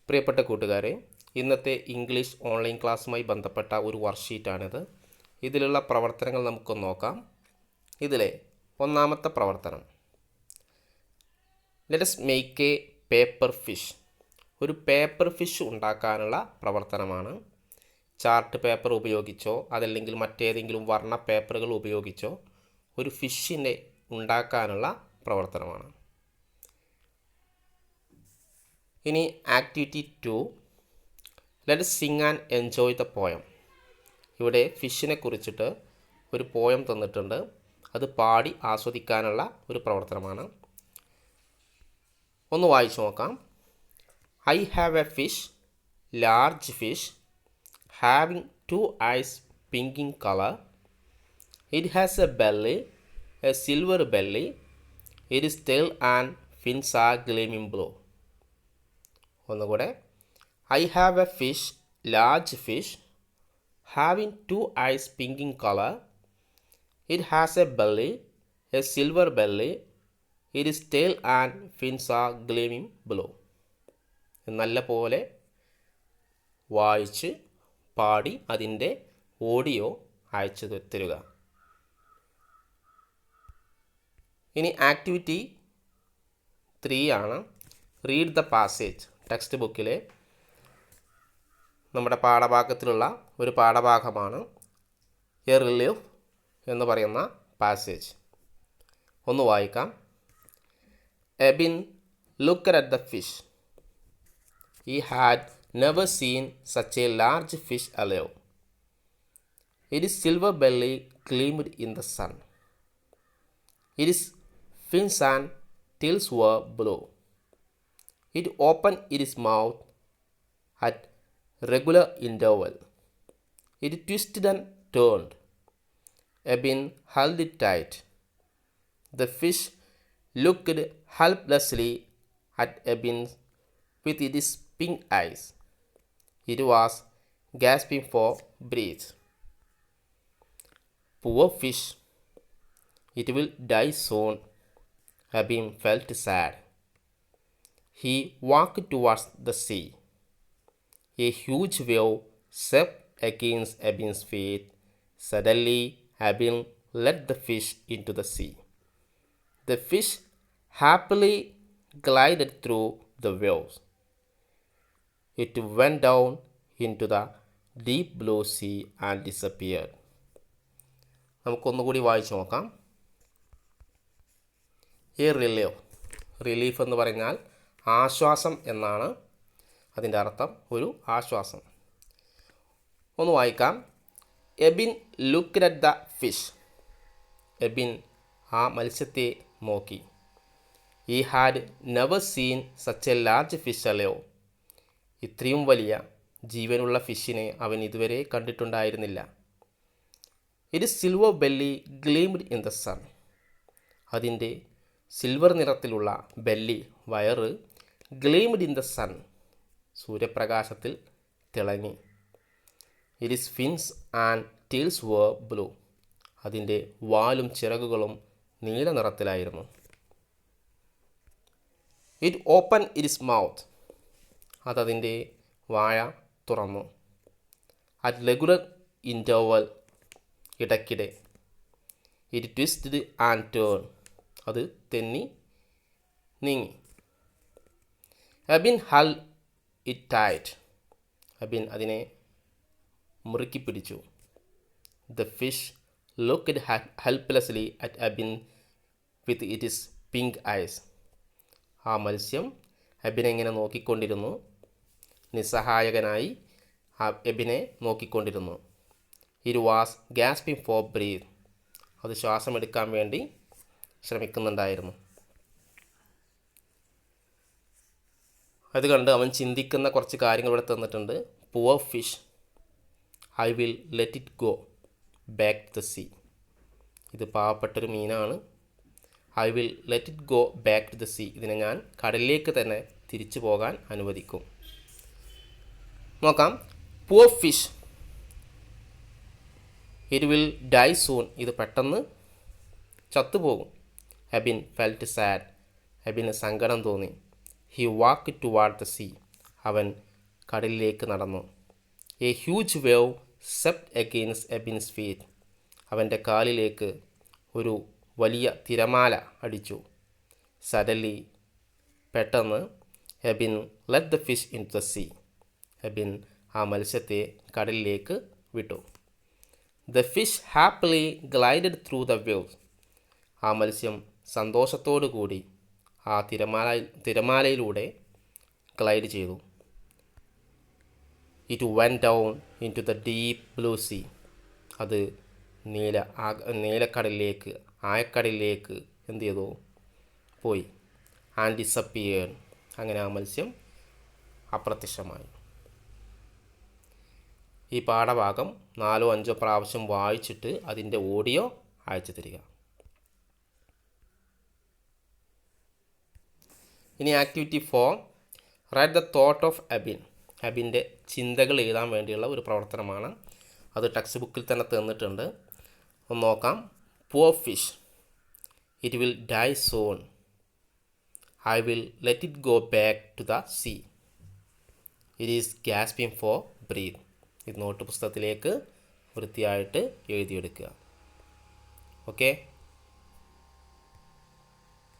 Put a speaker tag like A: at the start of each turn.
A: പ്രിയപ്പെട്ട കൂട്ടുകാരെ, ഇന്നത്തെ ഇംഗ്ലീഷ് ഓൺലൈൻ ക്ലാസ്സുമായി ബന്ധപ്പെട്ട ഒരു വർക്ക്ഷീറ്റാണിത്. ഇതിലുള്ള പ്രവർത്തനങ്ങൾ നമുക്കൊന്ന് നോക്കാം. ഇതിലെ ഒന്നാമത്തെ പ്രവർത്തനം, let's make A paper fish. ഒരു പേപ്പർ ഫിഷ് ഉണ്ടാക്കാനുള്ള പ്രവർത്തനമാണ്. ചാർട്ട് പേപ്പർ ഉപയോഗിച്ചോ അതല്ലെങ്കിൽ മറ്റേതെങ്കിലും വർണ്ണ പേപ്പറുകൾ ഉപയോഗിച്ചോ ഒരു ഫിഷിനെ ഉണ്ടാക്കാനുള്ള പ്രവർത്തനമാണ്. ഇനി activity 2, let's sing and enjoy the poem. ഇവിടെ ഫിഷിനെ കുറിച്ചിട്ട് ഒരു പോയം തന്നിട്ടുണ്ട്. അത് പാടി ആസ്വദിക്കാനുള്ള ഒരു പ്രവർത്തനമാണ്. ഒന്ന് വായിച്ചു നോക്കാം. I have A fish, large fish, having 2 eyes pink in color. It has a belly, a silver belly. Its tail and fins are gleaming blue. ഒന്നുകൂടെ. I have a fish, large fish, having 2 eyes pink in color. It has a belly, a silver belly. Its tail and fins are gleaming blue. നല്ല പോലെ വായിച്ച് പാടി അതിൻ്റെ audio അയച്ചു തരിക. ഇനി activity 3 ആണ്. Read the passage. ടെക്സ്റ്റ് ബുക്കിലെ നമ്മുടെ പാഠഭാഗത്തിലുള്ള ഒരു പാഠഭാഗമാണ് എ റിലീഫ് എന്ന് പറയുന്ന പാസേജ്. ഒന്ന് വായിക്കാം. Ebin looked at the fish. He had never seen such a large fish alive. Its silver belly gleamed in the sun. Its fins and tails were blue. It opened its mouth at regular intervals. It twisted and turned. Ebbin held it tight. The fish looked helplessly at Ebbin with its pink eyes. It was gasping for breath. Poor fish, it will die soon. Ebbin felt sad. He walked towards the sea. A huge wave swept against Ebbin's feet. Suddenly, Ebbin let the fish into the sea. The fish happily glided through the waves. It went down into the deep blue sea and disappeared. നമുക്കൊന്നുകൂടി വായിച്ചു നോക്കാം. A relief. Relief എന്ന് പറഞ്ഞാൽ ആശ്വാസം എന്നാണ് അതിൻ്റെ അർത്ഥം. ഒരു ആശ്വാസം. ഒന്ന് വായിക്കാം. Ebin looked at the fish. Ebin ആ മത്സ്യത്തെ നോക്കി. He had never seen such a large fish alive. ഇത്രയും വലിയ ജീവനുള്ള ഫിഷിനെ അവൻ ഇതുവരെ കണ്ടിട്ടുണ്ടായിരുന്നില്ല. Its silver belly gleamed in the sun. അതിൻ്റെ സിൽവർ നിറത്തിലുള്ള ബെല്ലി, വയറ്, gleamed in the sun, സൂര്യപ്രകാശത്തിൽ തിളങ്ങി. Its fins and tails were blue. അതിൻ്റെ വാലും ചിറകുകളും നീല നിറത്തിലായിരുന്നു. It opened its mouth. അതതിൻ്റെ വായ തുറന്നു. At regular interval, ഇടയ്ക്കിടെ. It twisted and turned. അത് തെന്നി നീങ്ങി. Ebbin held it tight. Ebin അതിനെ മുറുക്കി പിടിച്ചു. The fish looked helplessly at Ebbin with its pink eyes. ആ മത്സ്യം എബിനെ ഇങ്ങനെ നോക്കിക്കൊണ്ടിരുന്നു. നിസ്സഹായകനായി ആ എബിനെ നോക്കിക്കൊണ്ടിരുന്നു. It was gasping for breath. അത് ശ്വാസമെടുക്കാൻ വേണ്ടി ശ്രമിക്കുന്നുണ്ടായിരുന്നു. അത് കണ്ട് അവൻ ചിന്തിക്കുന്ന കുറച്ച് കാര്യങ്ങൾ ഇവിടെ തന്നിട്ടുണ്ട്. Poor fish, I will let it go back to the sea. ഇത് പാവപ്പെട്ടൊരു മീനാണ്. I will let it go back to the sea. ഇതിനെ ഞാൻ കടലിലേക്ക് തന്നെ തിരിച്ചു പോകാൻ അനുവദിക്കും. നോക്കാം. Poor fish, it will die soon. ഇത് പെട്ടെന്ന് ചത്തുപോകും. Abin felt sad. എബിന് സങ്കടം തോന്നി. He walk toward the sea. അവൻ കടലിലേക്ക് നടന്നു. A huge wave swept against Abin's feet. അവൻ്റെ കാലിലേക്ക് ഒരു വലിയ തിരമാല അടിച്ചു. സഡൻലി, പെട്ടെന്ന്, Ebin let the fish in the sea. Ebin ആ മത്സ്യത്തെ കടലിലേക്ക് വിട്ടു. The fish happily glided through the waves. ആ മത്സ്യം സന്തോഷത്തോടു കൂടി ആ തിരമാലയിലൂടെ ഗ്ലൈഡ് ചെയ്തു. It went down into the deep blue sea. അത് നീലക്കടലിലേക്ക്, ആഴക്കടലിലേക്ക് എന്ത് ചെയ്തു? പോയി. And disappeared. അങ്ങനെ ആ മത്സ്യം അപ്രത്യക്ഷമായി. ഈ പാഠഭാഗം 4-5 പ്രാവശ്യം വായിച്ചിട്ട് അതിൻ്റെ ഓഡിയോ അയച്ചു തരിക. ഇനി activity 4, write the thought of Abin. എബിൻ്റെ ചിന്തകൾ എഴുതാൻ വേണ്ടിയുള്ള ഒരു പ്രവർത്തനമാണ്. അത് ടെക്സ്റ്റ് ബുക്കിൽ തന്നെ തന്നിട്ടുണ്ട്. ഒന്ന് നോക്കാം. Poor fish, it will die soon. I will let it go back to the sea. It is gasping for breath. ഇത് നോട്ട് പുസ്തകത്തിലേക്ക് വൃത്തിയായിട്ട് എഴുതിയെടുക്കുക. ഓക്കെ.